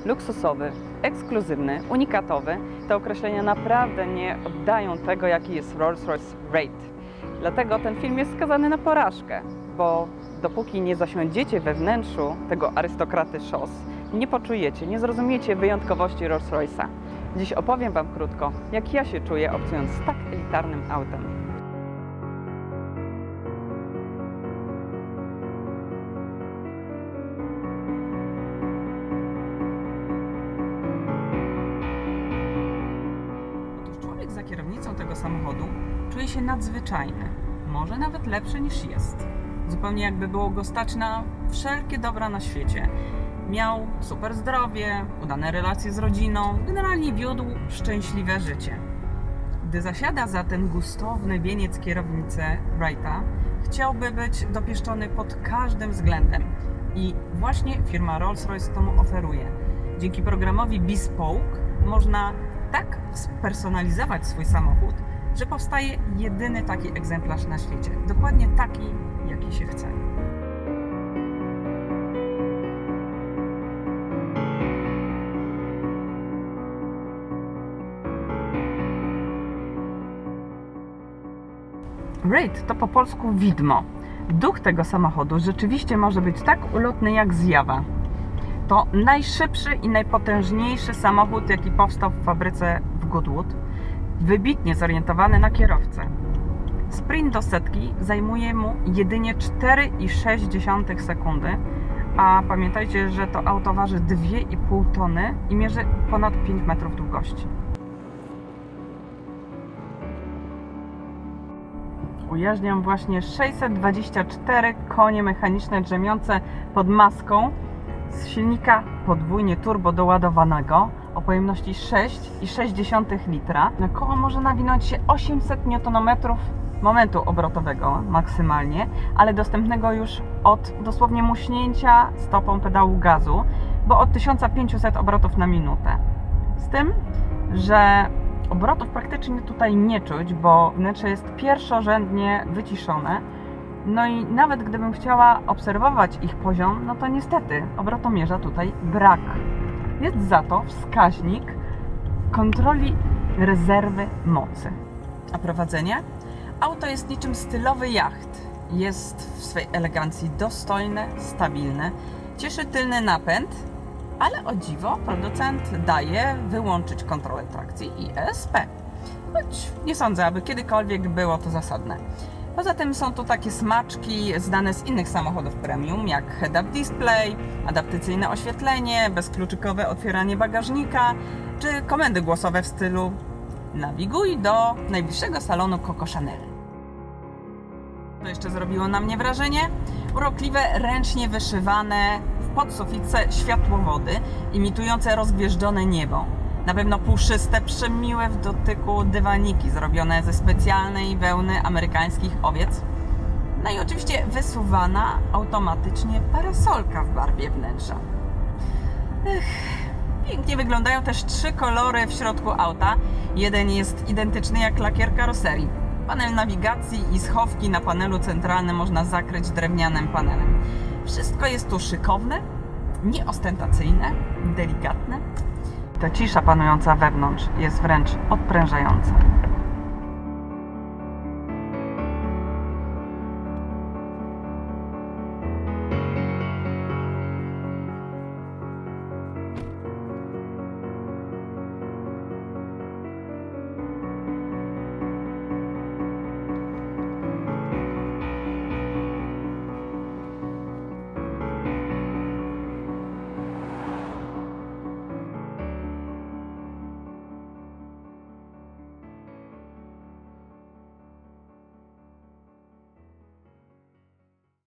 luksusowy, ekskluzywny, unikatowy, te określenia naprawdę nie oddają tego, jaki jest Rolls-Royce Wraith. Dlatego ten film jest skazany na porażkę, bo dopóki nie zasiądziecie we wnętrzu tego arystokraty szos, nie poczujecie, nie zrozumiecie wyjątkowości Rolls-Royce'a. Dziś opowiem Wam krótko, jak ja się czuję obcując z tak elitarnym autem. Otóż człowiek za kierownicą tego samochodu czuje się nadzwyczajny, może nawet lepszy niż jest. Zupełnie jakby było go stać na wszelkie dobra na świecie. Miał super zdrowie, udane relacje z rodziną, generalnie wiódł szczęśliwe życie. Gdy zasiada za ten gustowny wieniec kierownicy Wraitha, chciałby być dopieszczony pod każdym względem. I właśnie firma Rolls-Royce to mu oferuje. Dzięki programowi Bespoke można tak spersonalizować swój samochód, że powstaje jedyny taki egzemplarz na świecie. Dokładnie taki, jaki się chce. Wraith to po polsku widmo. Duch tego samochodu rzeczywiście może być tak ulotny jak zjawa. To najszybszy i najpotężniejszy samochód, jaki powstał w fabryce w Goodwood, wybitnie zorientowany na kierowcę. Sprint do setki zajmuje mu jedynie 4,6 sekundy, a pamiętajcie, że to auto waży 2,5 tony i mierzy ponad 5 metrów długości. Ujarzniam właśnie 624 konie mechaniczne drzemiące pod maską z silnika podwójnie turbo doładowanego o pojemności 6,6 litra. Na koło może nawinąć się 800 Nm momentu obrotowego maksymalnie, ale dostępnego już od dosłownie muśnięcia stopą pedału gazu, bo od 1500 obrotów na minutę. Z tym, że obrotów praktycznie tutaj nie czuć, bo wnętrze jest pierwszorzędnie wyciszone. No i nawet gdybym chciała obserwować ich poziom, no to niestety obrotomierza tutaj brak. Jest za to wskaźnik kontroli rezerwy mocy. A prowadzenie? Auto jest niczym stylowy jacht. Jest w swej elegancji dostojne, stabilne, cieszy tylny napęd, ale o dziwo producent daje wyłączyć kontrolę trakcji i ESP. Choć nie sądzę, aby kiedykolwiek było to zasadne. Poza tym są tu takie smaczki znane z innych samochodów premium, jak head-up display, adaptacyjne oświetlenie, bezkluczykowe otwieranie bagażnika, czy komendy głosowe w stylu nawiguj do najbliższego salonu Coco Chanel. Co jeszcze zrobiło na mnie wrażenie? Urokliwe, ręcznie wyszywane w podsufitce światłowody, imitujące rozgwieżdżone niebo. Na pewno puszyste, przemiłe w dotyku dywaniki zrobione ze specjalnej wełny amerykańskich owiec. No i oczywiście wysuwana automatycznie parasolka w barwie wnętrza. Pięknie wyglądają też 3 kolory w środku auta. Jeden jest identyczny jak lakier karoserii. Panel nawigacji i schowki na panelu centralnym można zakryć drewnianym panelem. Wszystko jest tu szykowne, nieostentacyjne, delikatne. Ta cisza panująca wewnątrz jest wręcz odprężająca.